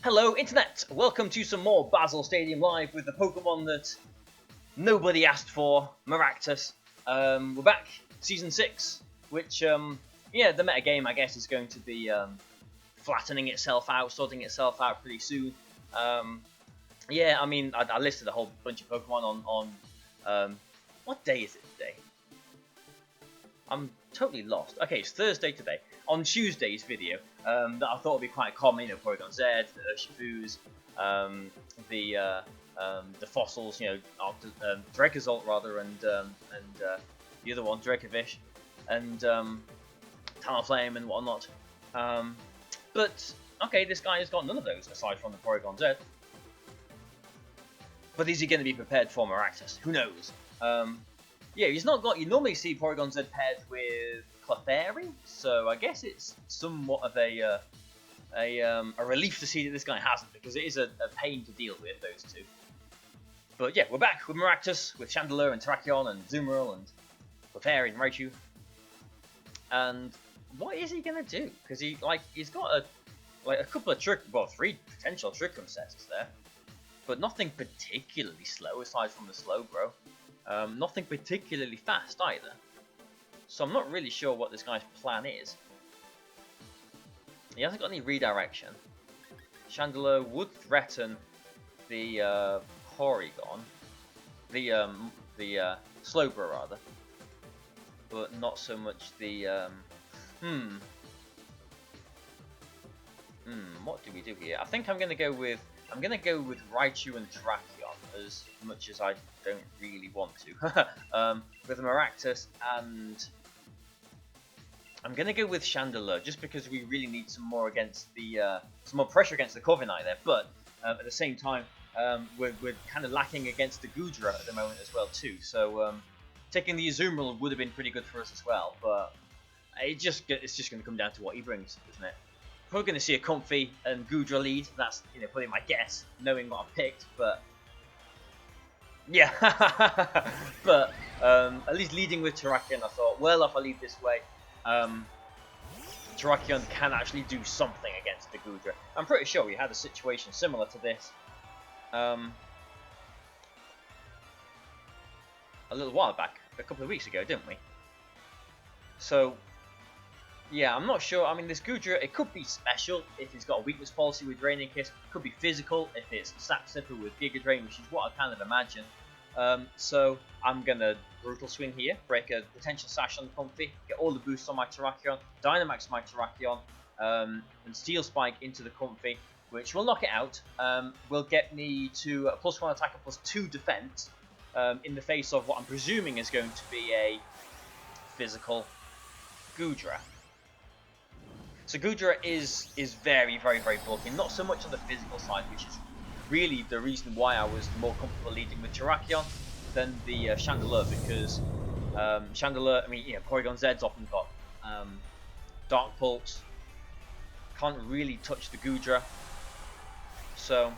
Hello Internet! Welcome to some more Bazzle Stadium Live with the Pokemon that nobody asked for, MIRAC. We're back, Season 6, which, yeah, the meta game I guess is going to be flattening itself out, sorting itself out pretty soon. Yeah, I mean, I listed a whole bunch of Pokemon on what day is it today? I'm totally lost. Okay, it's Thursday today. On Tuesday's video, that I thought would be quite common, you know, Porygon Z, the Urshifu's, the fossils, you know, Dracozolt rather, and the other one, Dracovish, and Talonflame and whatnot. But okay, this guy has got none of those aside from the Porygon Z. But is he going to be prepared for MIRAC? Who knows? Yeah, he's not got. You normally see Porygon Z paired with Clefairy, so I guess it's somewhat of a relief to see that this guy hasn't, because it is a pain to deal with, those two. But yeah, we're back with MIRAC, with Chandelure and Terrakion and Zoomerl and Clefairy and Raichu. And what is he gonna do? Because he's got a couple of three potential Trick Room sets there, but nothing particularly slow aside from the Slowbro. Nothing particularly fast either. So I'm not really sure what this guy's plan is. He hasn't got any redirection. Chandelure would threaten the Porygon, the Slowbro rather, but not so much the what do we do here? I think I'm gonna go with Raichu and Terrakion, as much as I don't really want to. With MIRAC, and I'm gonna go with Chandelure just because we really need some more against the some more pressure against the Corviknight there. But at the same time, we're kind of lacking against the Goodra at the moment as well too. So taking the Azumarill would have been pretty good for us as well. But it's just going to come down to what he brings, isn't it? Probably going to see a Comfey and Goodra lead. That's, you know, probably my guess, knowing what I've picked. But yeah, but at least leading with Terrakion, I thought, well, if I lead this way, Terrakion can actually do something against the Goodra. I'm pretty sure we had a situation similar to this a little while back, a couple of weeks ago, didn't we? So yeah, I'm not sure. I mean, this Goodra, it could be special if it's got a weakness policy with Draining Kiss. It could be physical if it's Sap Sipper with Giga Drain, which is what I kind of imagine. So I'm gonna Brutal Swing here, break a potential Sash on the Comfey, get all the boosts on my Terrakion, Dynamax my Terrakion, and Steel Spike into the Comfey, which will knock it out. Will get me to a +1 attack and +2 defense in the face of what I'm presuming is going to be a physical Goodra. So Goodra is very, very, very bulky. Not so much on the physical side, which is really the reason why I was more comfortable leading with Terrakion than the Chandelure, because Chandelure, I mean, you know, Porygon Z's often got Dark Pulse, can't really touch the Goodra. So,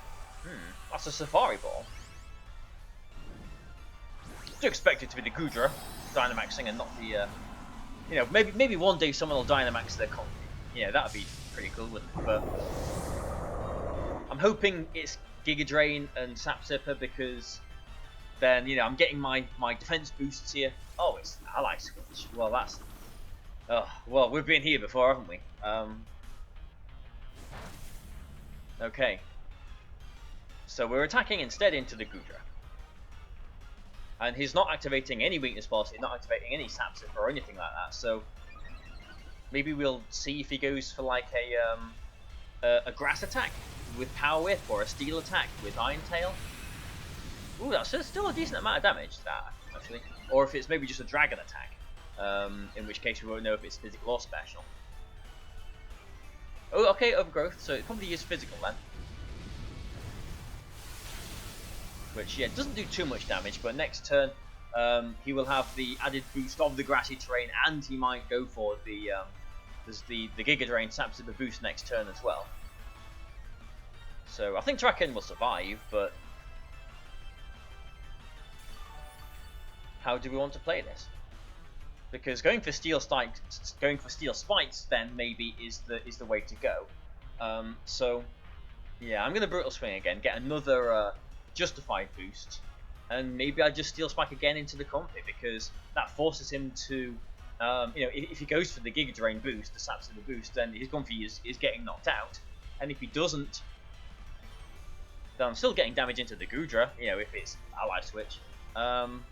that's a Safari Ball. Do expect it to be the Goodra Dynamaxing and not the, you know, maybe one day someone will Dynamax their Comfey. Yeah, that would be pretty cool, wouldn't it? But I'm hoping it's Giga Drain and Sap Sipper, because then, you know, I'm getting my defense boosts here. Oh, it's Ally Switch. Well, that's... Oh, well, we've been here before, haven't we? Okay. So we're attacking instead into the Goodra. And he's not activating any weakness policy, not activating any Sap Sipper or anything like that, so maybe we'll see if he goes for like a grass attack with Power Whip, or a steel attack with Iron Tail. Ooh, that's still a decent amount of damage, that, actually. Or if it's maybe just a dragon attack, in which case we won't know if it's physical or special. Oh, okay, Overgrowth, so it probably is physical then. Which, yeah, doesn't do too much damage, but next turn he will have the added boost of the grassy terrain, and he might go for the Giga Drain Sap Sipper boost next turn as well. So I think Terrakion will survive, but how do we want to play this? Because going for Steel Spikes then maybe is the way to go. So Yeah, I'm going to Brutal Swing again, get another Justified boost, and maybe I just Steel Spike again into the Comfy, because that forces him to, you know, if he goes for the Giga Drain boost, the Saps of the boost, then his Comfy is getting knocked out, and if he doesn't, then I'm still getting damage into the Goodra, you know, if it's Ally Switch. And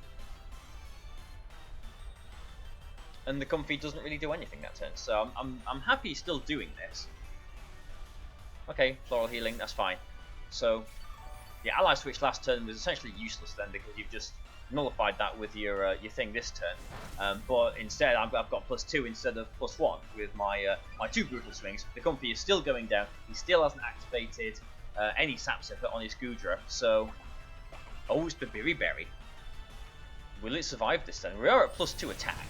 the Comfy doesn't really do anything that turn, so I'm happy still doing this. Okay, Floral Healing, that's fine. So, the Ally Switch last turn was essentially useless then, because you've just nullified that with your thing this turn. But instead, I've got +2 instead of +1 with my my 2 Brutal Swings. The Comfy is still going down. He still hasn't activated any Sap Sipper on his Goodra. So, oh, it's the Berry Berry. Will it survive this turn? We are at +2 attack.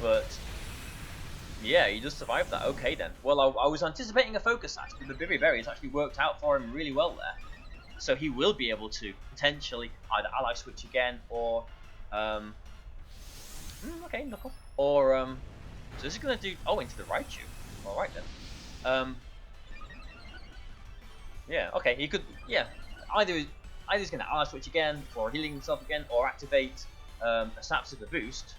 But yeah, he does survive that. Okay then. Well, I was anticipating a Focus Sash, but the Berry Berry has actually worked out for him really well there. So he will be able to potentially either Ally Switch again, or okay, Knuckle, or so this is gonna do into the Raichu. All right then. Yeah. Okay. He could. Yeah. Either he's gonna Ally Switch again, or healing himself again, or activate a Sap Sipper boost.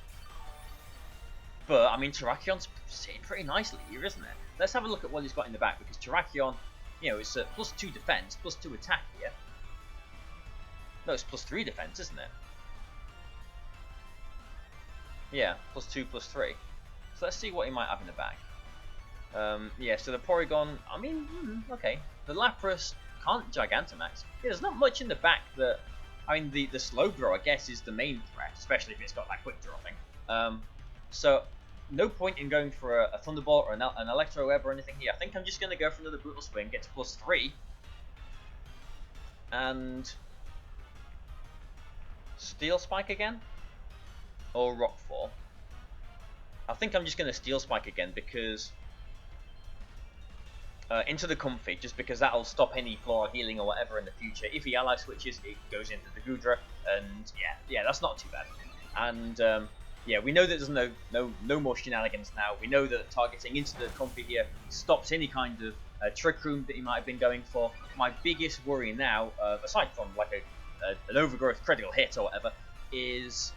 But, I mean, Terracion's sitting pretty nicely here, isn't it? Let's have a look at what he's got in the back, because Terrakion, you know, it's at +2 defense, +2 attack here. No, it's +3 defense, isn't it? Yeah, +2, +3. So let's see what he might have in the back. Yeah, so the Porygon, I mean, okay. The Lapras can't Gigantamax. Yeah, there's not much in the back that, I mean, the Slowbro, I guess, is the main threat, especially if it's got that Quick Draw thing. So, no point in going for a Thunderbolt or an Electro Web or anything here. I think I'm just going to go for another Brutal Swing, get to +3, and Steel Spike again, or Rockfall. I think I'm just going to Steel Spike again, because into the Comfy, just because that'll stop any Floral Healing or whatever in the future. If he Ally Switches, it goes into the Goodra, and yeah, that's not too bad. And yeah, we know that there's no more shenanigans now. We know that targeting into the Comfy here stops any kind of Trick Room that he might have been going for. My biggest worry now, aside from like an Overgrowth critical hit or whatever, is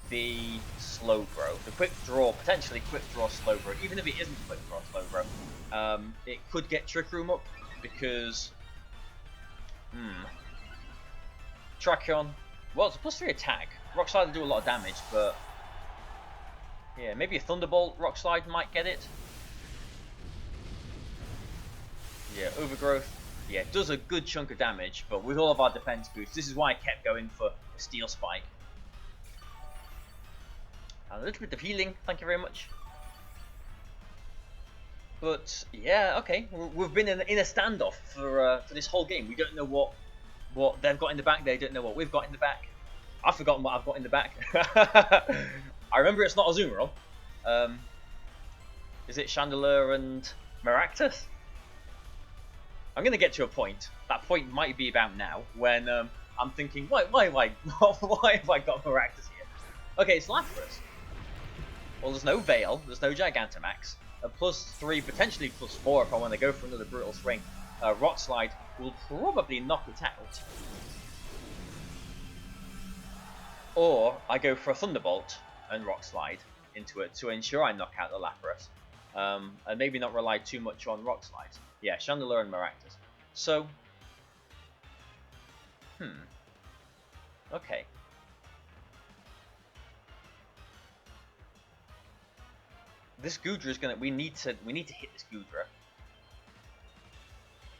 the Slowbro. The Quick Draw, potentially Quick Draw Slowbro. Even if it isn't Quick Draw Slowbro, it could get Trick Room up, because Terrakion, well, it's a +3 attack. Rock Slide will do a lot of damage, but yeah, maybe a Thunderbolt Rock Slide might get it. Yeah, Overgrowth. Yeah, it does a good chunk of damage, but with all of our defense boosts, this is why I kept going for a Steel Spike. And a little bit of healing, thank you very much. But yeah, okay, we've been in a standoff for this whole game. We don't know what they've got in the back. They don't know what we've got in the back. I've forgotten what I've got in the back. I remember it's not Azumarill. Is it Chandelure and Maractus? I'm going to get to a point. That point might be about now, when I'm thinking, why have I got Maractus here? Okay, it's Lapras. Well, there's no Veil, there's no Gigantamax. A +3, potentially +4 if I want to go for another Brutal Swing. Rock Slide will probably knock it out. Or I go for a Thunderbolt and Rock Slide into it to ensure I knock out the Lapras. And maybe not rely too much on Rock Slides. Yeah, Chandelure and Maractus. So, okay. This Goodra is gonna. We need to hit this Goodra.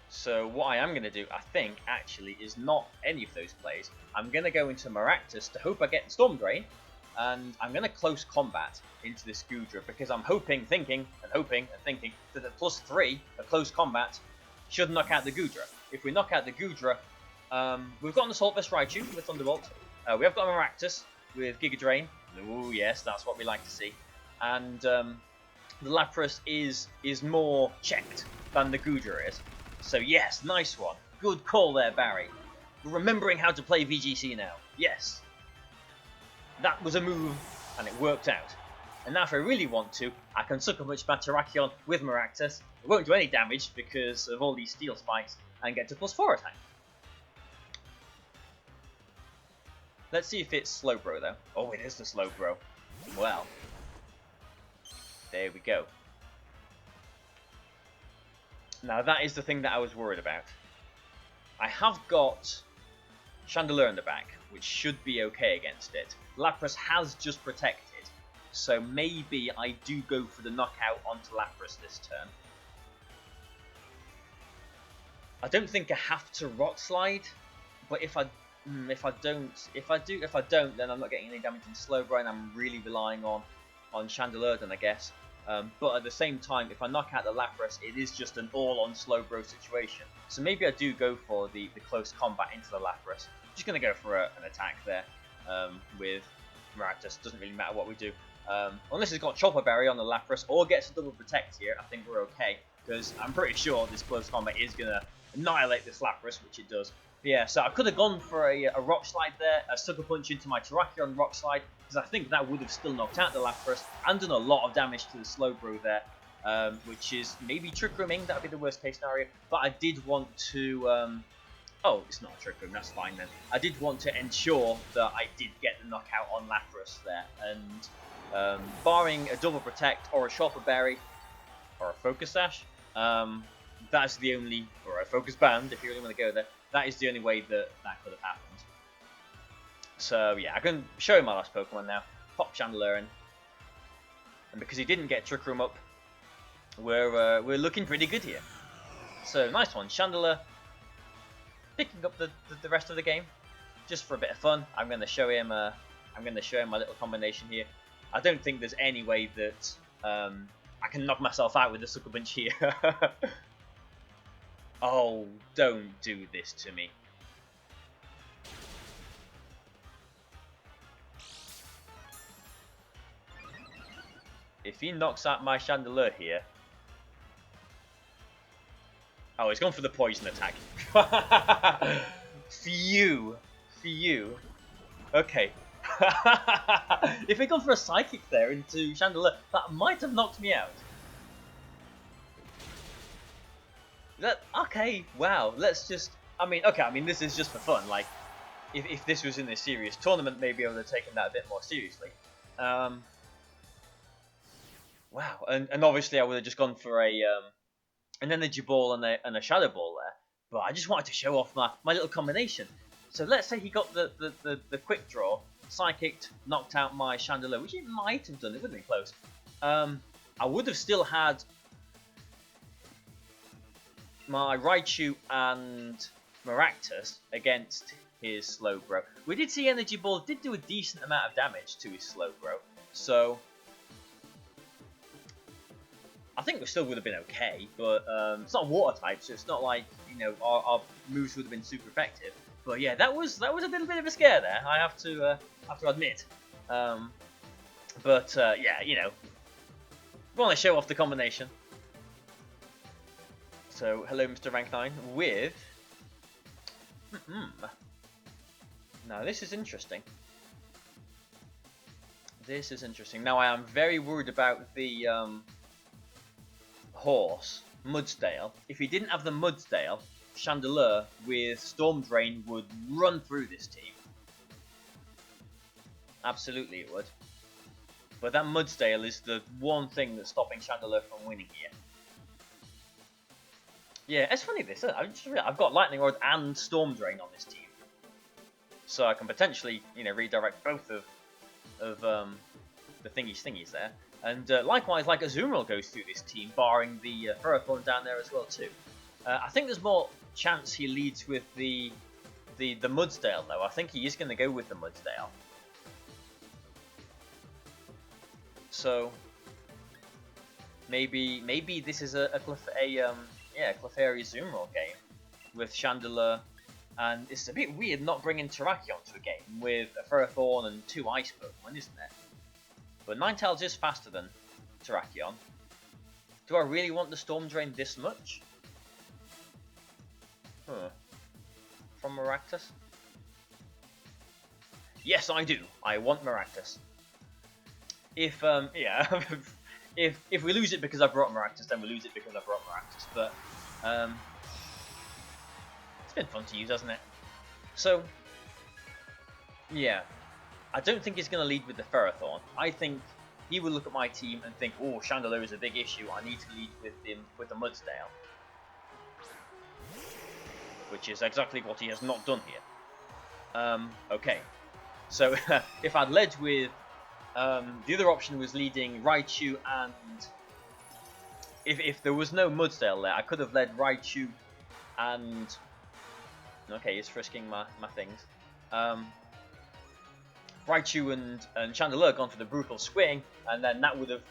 So what I am gonna do, I think, actually, is not any of those plays. I'm gonna go into Maractus to hope I get Storm Drain, and I'm gonna close combat into this Goodra, because I'm thinking that the +3 of close combat should knock out the Goodra. If we knock out the Goodra, we've got an Assault Vest Raichu with Thunderbolt. We have got a Maractus with Giga Drain. Oh yes, that's what we like to see. And the Lapras is more checked than the Goodra is. So yes, nice one. Good call there, Barry. We're remembering how to play VGC now. Yes. That was a move, and it worked out. And now if I really want to, I can sucker punch my Terrakion with Maractus, It won't do any damage because of all these steel spikes and get to +4 attack. Let's see if it's Slowbro though. Oh, it is the Slowbro. Well, there we go. Now that is the thing that I was worried about. I have got Chandelure in the back, which should be okay against it. Lapras has just protected, so maybe I do go for the knockout onto Lapras this turn. I don't think I have to Rock Slide, but if I don't, then I'm not getting any damage in Slowbro, and I'm really relying on Chandelure then, I guess. But at the same time, if I knock out the Lapras, it is just an all-on Slowbro situation. So maybe I do go for the close combat into the Lapras. I'm just going to go for an attack there with Maractus. Doesn't really matter what we do. Unless it's got Chopper Berry on the Lapras or gets a double protect here, I think we're okay. Because I'm pretty sure this close combat is going to annihilate this Lapras, which it does. But yeah, so I could have gone for a Rock Slide there, a Sucker Punch into my Terrakion Rock Slide, because I think that would have still knocked out the Lapras and done a lot of damage to the Slowbro there, which is maybe Trick Rooming. That would be the worst case scenario. But I did want to... oh, it's not a Trick Room, that's fine then. I did want to ensure that I did get the knockout on Lapras there, and barring a Double Protect or a Chopper Berry or a Focus Sash, that's the only... or a Focus Band, if you really want to go there. That is the only way that could have happened. So yeah, I can show you my last Pokemon now. Pop Chandelure in. And because he didn't get Trick Room up, we're looking pretty good here. So nice one, Chandelure. Picking up the rest of the game, just for a bit of fun. I'm going to show him my little combination here. I don't think there's any way that I can knock myself out with the Sucker Punch here. Oh, don't do this to me. If he knocks out my Chandelure here... Oh, he's gone for the poison attack. Phew. Phew. Okay. If he'd gone for a Psychic there into Chandelure, that might have knocked me out. Okay, wow, let's just... I mean, this is just for fun. Like, if this was in a serious tournament, maybe I would have taken that a bit more seriously. Wow, and obviously I would have just gone for an Energy Ball and a Shadow Ball there. But I just wanted to show off my little combination. So let's say he got the Quick Draw, Psychicked, knocked out my Chandelure, which he might have done, it would have been close. I would have still had my Raichu and Maractus against his Slowbro. We did see Energy Ball did do a decent amount of damage to his Slowbro, so I think we still would have been okay, but it's not Water type, so it's not like, you know, our moves would have been super effective. But yeah, that was a little bit of a scare there, I have to admit. Yeah, you know, we want to show off the combination. So, hello Mr. Rank 9 with... Now, this is interesting. This is interesting. Now, I am very worried about the horse, Mudsdale. If he didn't have the Mudsdale, Chandelure with Storm Drain would run through this team. Absolutely it would. But that Mudsdale is the one thing that's stopping Chandelure from winning here. Yeah, it's funny this. I've got Lightning Rod and Storm Drain on this team, so I can potentially, you know, redirect both of the thingies there. And likewise, like Azumarill goes through this team, barring the Ferrothorn down there as well too. I think there's more chance he leads with the Mudsdale though. I think he is going to go with the Mudsdale. So maybe this is a Clefairy Azumarill game with Chandelure, and it's a bit weird not bringing Terrakion to a game with a Ferrothorn and 2 Ice Pokemon, isn't it? But Ninetales is faster than Terrakion. Do I really want the Storm Drain this much? From Maractus? Yes, I do. I want Maractus. If if we lose it because I brought Maractus, then we lose it because I brought Maractus. But it's been fun to use, hasn't it? So yeah, I don't think he's going to lead with the Ferrothorn. I think he will look at my team and think, oh, Chandelure is a big issue. I need to lead with him with the Mudsdale, which is exactly what he has not done here. Okay, so if I'd led with the other option was leading Raichu, and if there was no Mudsdale there, I could have led Raichu and okay, he's frisking my things. Raichu and Chandelure gone for the brutal swing, and then that would have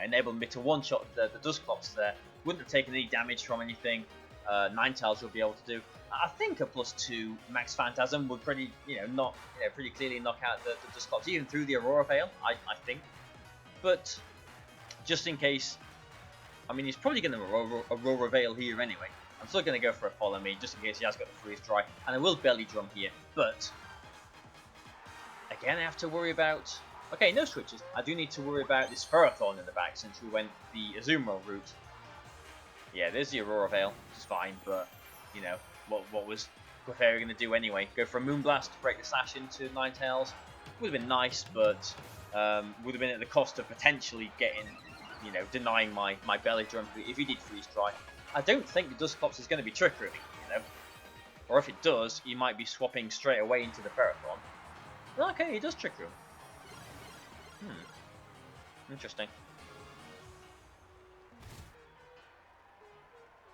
enabled me to one-shot the Dusclops there. Wouldn't have taken any damage from anything. Ninetales would be able to do. I think a +2 Max Phantasm would pretty clearly knock out the Dusclops, even through the Aurora Veil, I think. But just in case, I mean, he's probably going to Aurora Veil here anyway. I'm still going to go for a Follow Me, just in case he has got the Freeze Dry, and I will Belly Drum here, but again, I have to worry about... Okay, no switches. I do need to worry about this Ferrothorn in the back, since we went the Azumarill route. Yeah, there's the Aurora Veil, which is fine, but, you know, what was Clefairy going to do anyway? Go for a Moonblast, break the Sash into Ninetales? Would have been nice, but would have been at the cost of potentially getting, denying my Belly Drum if he did Freeze Dry. I don't think the Dusclops is going to be Trick Rooming, Or if it does, he might be swapping straight away into the Ferrothorn. Okay, he does Trick Room. Interesting.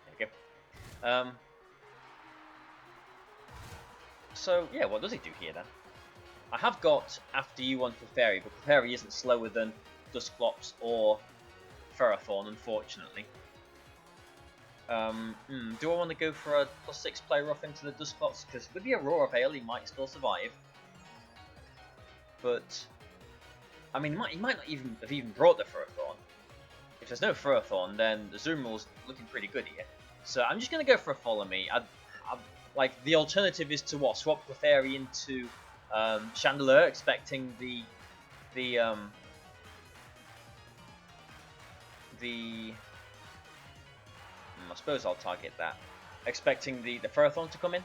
There we go. So, yeah, what does he do here then? I have got After You on Clefairy, but Clefairy isn't slower than Dusclops or Ferrothorn, unfortunately. Do I want to go for a +6 play rough into the Dusclops? Because with the Aurora Veil, he might still survive. But, I mean, he might not have brought the Ferrothorn. If there's no Ferrothorn, then the Azumarill's looking pretty good here. So I'm just going to go for a Follow Me. Like, the alternative is to, swap Clefairy into Chandelure, expecting I suppose I'll target that. Expecting the Ferrothorn to come in.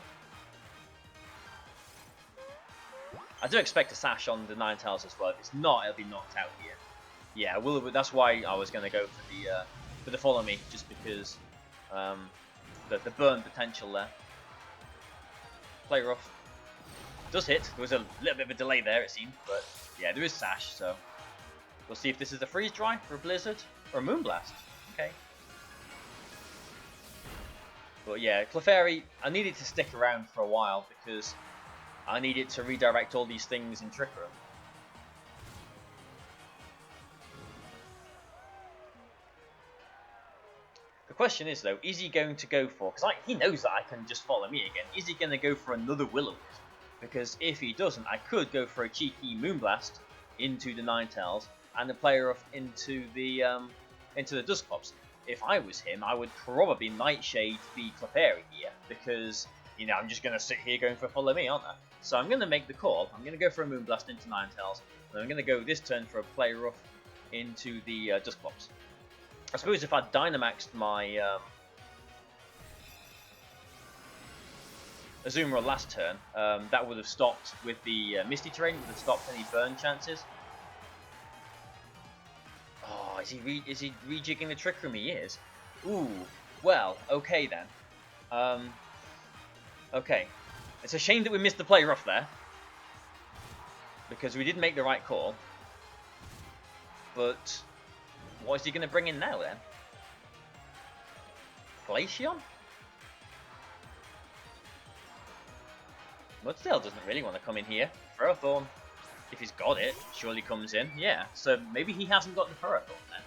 I do expect a Sash on the Ninetales as well. If it's not, it'll be knocked out here. Yeah, that's why I was going to go for the Follow Me, just because the burn potential there. Play rough. Does hit. There was a little bit of a delay there, it seemed, but yeah, there is Sash, so we'll see if this is a Freeze Dry for a Blizzard or a Moonblast. Okay. But yeah, Clefairy, I needed to stick around for a while because I needed to redirect all these things in Trick Room. The question is though, is he going to go for, because he knows that I can just Follow Me again, is he going to go for another Will-O-Wisp? Because if he doesn't, I could go for a cheeky Moonblast into the Ninetales and a Play Rough into the Dusclops. If I was him, I would probably Nightshade the Clefairy here, because, I'm just going to sit here going for Follow Me, aren't I? So I'm going to make the call. I'm going to go for a Moonblast into Ninetales, and I'm going to go this turn for a Play Rough into the Dusclops. I suppose if I'd Dynamaxed my Azumarill last turn, that would have stopped with the Misty Terrain, would have stopped any burn chances. Oh, is he rejigging the Trick Room? He is. Ooh, well, okay then. Okay. It's a shame that we missed the Play Rough there, because we did make the right call. But what is he going to bring in now then? Glaceon? Mudsdale doesn't really want to come in here. Ferrothorn, if he's got it, surely comes in. Yeah, so maybe he hasn't got the Ferrothorn then.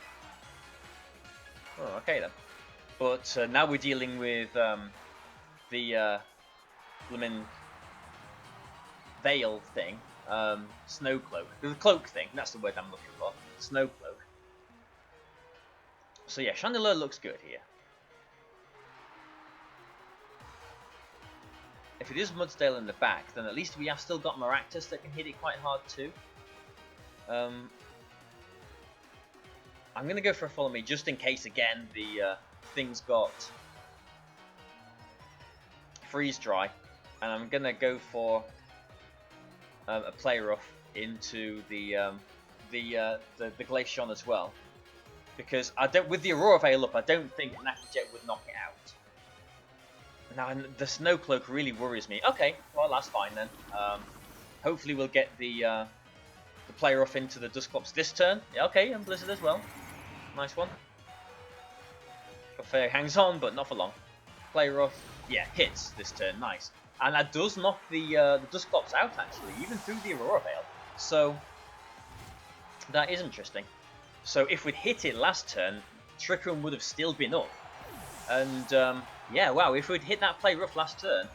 Oh, okay then. But now we're dealing with the Lumin Veil thing. Snow Cloak. The cloak thing, that's the word I'm looking for. Snow Cloak. So yeah, Chandelure looks good here. If it is Mudsdale in the back, then at least we have still got Maractus that can hit it quite hard too. I'm going to go for a Follow Me just in case, again, the things got freeze dry. And I'm going to go for a Play Rough into the Glaceon as well. Because with the Aurora Veil up, I don't think an Aqua Jet would knock it out. Now, the Snow Cloak really worries me. Okay, well, that's fine then. Hopefully we'll get the Play Rough into the Dusclops this turn. Yeah, okay, and Blizzard as well. Nice one. Clefairy hangs on, but not for long. Play Rough, yeah, hits this turn. Nice. And that does knock the Dusclops out, actually, even through the Aurora Veil. So, that is interesting. So, if we'd hit it last turn, Trick Room would have still been up. And, yeah, wow, if we'd hit that Play Rough last turn,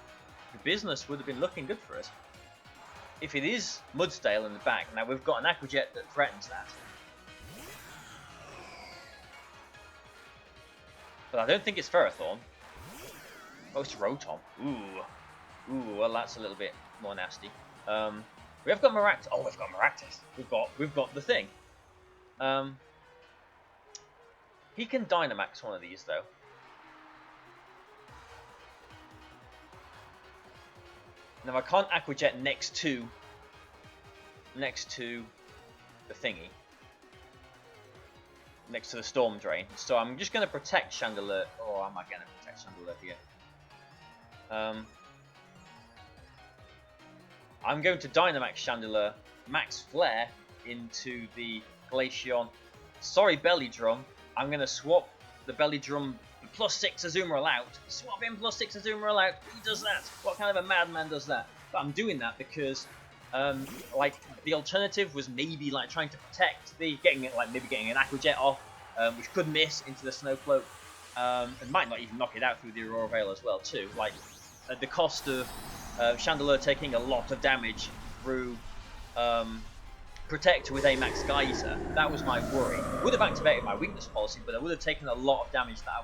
the business would have been looking good for us. If it is Mudsdale in the back, now we've got an Aqua Jet that threatens that. But I don't think it's Ferrothorn. Oh, it's Rotom. Ooh, well that's a little bit more nasty. We have got Maractus. Oh, we've got Maractus. We've got the thing. He can Dynamax one of these though. Now I can't Aqua Jet next to the thingy. Next to the Storm Drain. So I'm just going to protect Chandelure. Oh, am I going to protect Chandelure here? I'm going to Dynamax Chandelure, Max Flare into the Glaceon. Sorry, Belly Drum. I'm going to swap the Belly Drum +6 Azumarill out. Swap in +6 Azumarill out. Who does that? What kind of a madman does that? But I'm doing that because, like, the alternative was maybe like trying to protect maybe getting an Aqua Jet off, which could miss into the Snow Cloak, and might not even knock it out through the Aurora Veil as well too. Like, at the cost of Chandelure taking a lot of damage through Protect with a Max Geyser. That was my worry. Would have activated my weakness policy, but I would have taken a lot of damage that I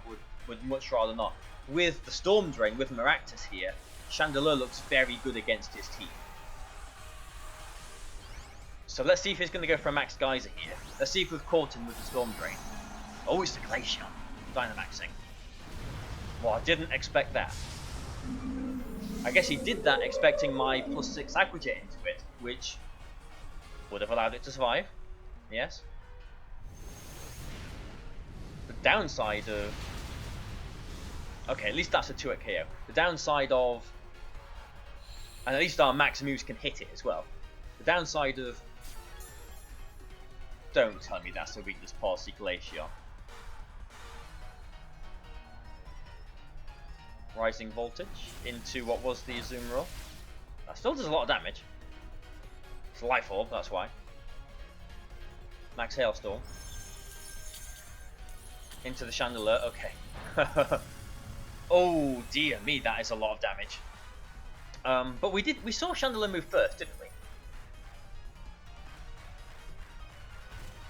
would much rather not. With the Storm Drain, with Maractus here, Chandelure looks very good against his team. So let's see if he's going to go for a Max Geyser here. Let's see if we've caught him with the Storm Drain. Oh, it's the Glaceon. Dynamaxing. Well, I didn't expect that. I guess he did that expecting my +6 Aqua Jet into it, which would have allowed it to survive. Yes. The downside of... Okay, at least that's a 2-hit KO. The downside of... And at least our max moves can hit it as well. The downside of... Don't tell me that's a weakness policy, Glaceon. Rising Voltage into what was the Azumarill. That still does a lot of damage. It's a Life Orb, that's why. Max Hailstorm. Into the Chandelure, okay. Oh dear me, that is a lot of damage. But we saw Chandelure move first, didn't we?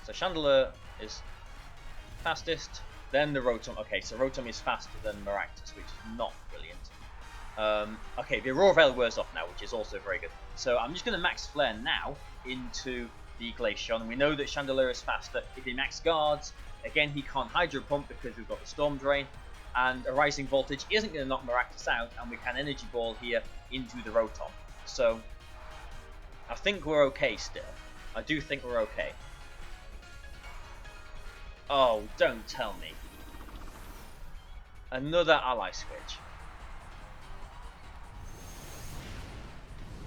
So Chandelure is fastest, then the Rotom. Okay, so Rotom is faster than Maractus, which is not brilliant. Okay, the Aurora Veil wears off now, which is also very good. So I'm just going to Max Flare now into the Glaceon. We know that Chandelure is faster. If he Max Guards, again he can't Hydro Pump because we've got the Storm Drain. And a Rising Voltage isn't going to knock Maractus out, and we can Energy Ball here into the Rotom. So I think we're okay still. I do think we're okay. Oh, don't tell me. Another ally switch.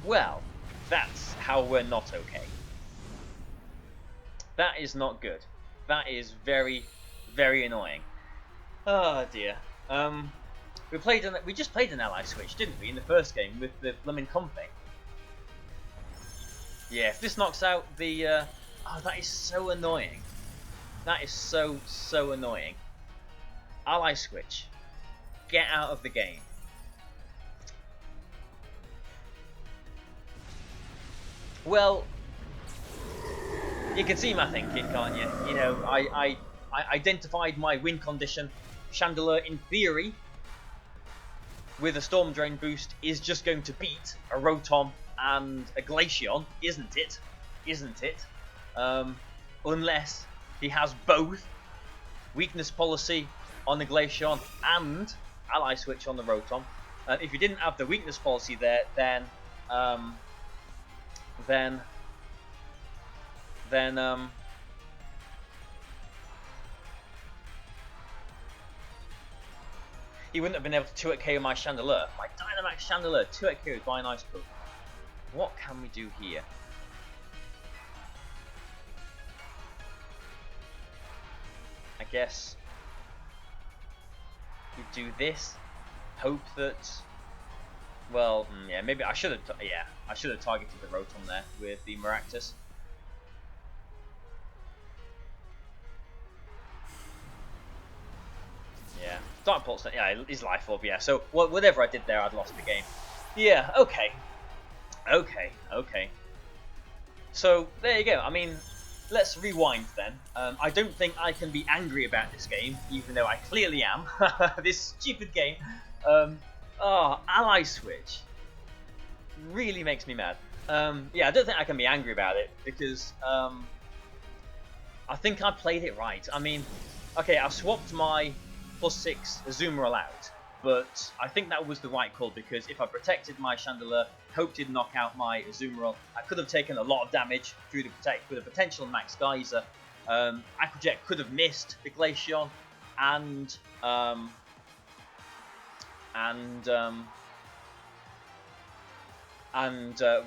Well, that's how we're not okay. That is not good. That is very, very annoying. Oh dear. We just played an ally switch, didn't we, in the first game with the blooming Comfey? Yeah, if this knocks out the... Oh, that is so annoying. That is so annoying. Ally switch. Get out of the game. Well, you can see my thinking, can't you? You know, I identified my win condition. Chandelure, in theory, with a Storm Drain boost, is just going to beat a Rotom and a Glaceon, isn't it? Isn't it? Unless he has both weakness policy on the Glaceon and ally switch on the Rotom. If you didn't have the weakness policy there, then he wouldn't have been able to 2-hit KO my Chandelure. My Dynamax Chandelure 2-hit KO by an Ice Poke. What can we do here? I guess we do this. Hope that. Well, yeah, maybe I should have. Yeah, I should have targeted the Rotom there with the Maractus. Yeah, Dark Pulse. Yeah, his Life Orb. Yeah, so whatever I did there, I'd lost the game. Yeah. Okay. So there you go. I mean, let's rewind then. I don't think I can be angry about this game, even though I clearly am. This stupid game. Ally Switch really makes me mad. Yeah, I don't think I can be angry about it because I think I played it right. I mean, okay, I swapped my +6 Azumarill out, but I think that was the right call because if I protected my Chandelure, hoped it'd knock out my Azumarill, I could have taken a lot of damage through the protect with a potential Max Geyser. Aquajet could have missed the Glaceon, and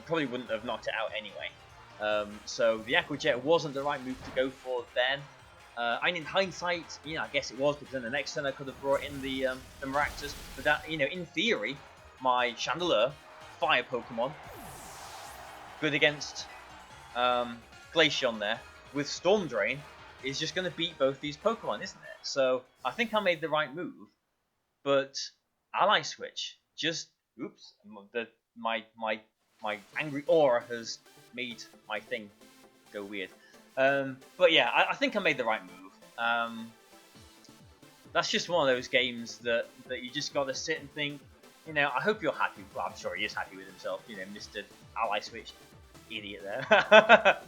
probably wouldn't have knocked it out anyway. So the Aquajet wasn't the right move to go for then. And in hindsight, you know, I guess it was because then the next turn I could have brought in the Maractus. But that, you know, in theory, my Chandelure, Fire Pokemon, good against Glaceon there, with Storm Drain, is just going to beat both these Pokemon, isn't it? So I think I made the right move, but Ally Switch just, oops, my angry aura has made my thing go weird. But yeah, I think I made the right move. That's just one of those games that you just got to sit and think, you know, I hope you're happy. Well, I'm sure he is happy with himself, you know, Mr. Ally Switch idiot there.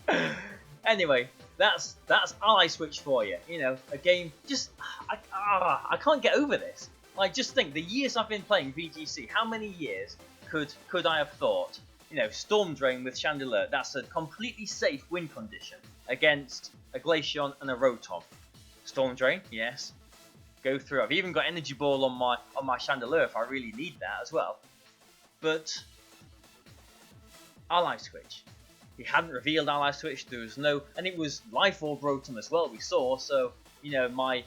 Anyway, that's Ally Switch for you. You know, a game, just, I can't get over this. Like, just think, the years I've been playing VGC, how many years could I have thought, you know, Storm Drain with Chandelure, that's a completely safe win condition against a Glaceon and a Rotom. Storm Drain, yes. Go through. I've even got Energy Ball on my Chandelure if I really need that as well. But Ally Switch. He hadn't revealed Ally Switch, there was no, and it was Life Orb Rotom as well, we saw, so, you know, my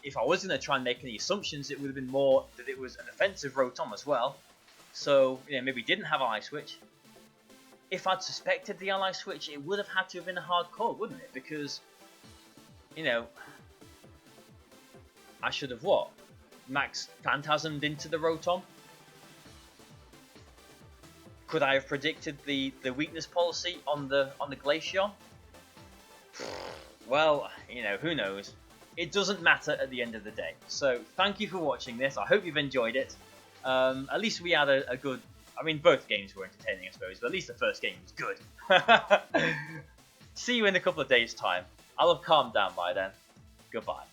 if I was going to try and make any assumptions, it would have been more that it was an offensive Rotom as well. So, you know, maybe didn't have Ally Switch. If I'd suspected the Ally Switch, it would have had to have been a hard call, wouldn't it? Because, you know, I should have what? Max Phantasmed into the Rotom? Could I have predicted the weakness policy on the Glaceon? Well, you know, who knows? It doesn't matter at the end of the day. So, thank you for watching this. I hope you've enjoyed it. At least we had a good... I mean, both games were entertaining, I suppose, but at least the first game was good. See you in a couple of days' time. I'll have calmed down by then. Goodbye.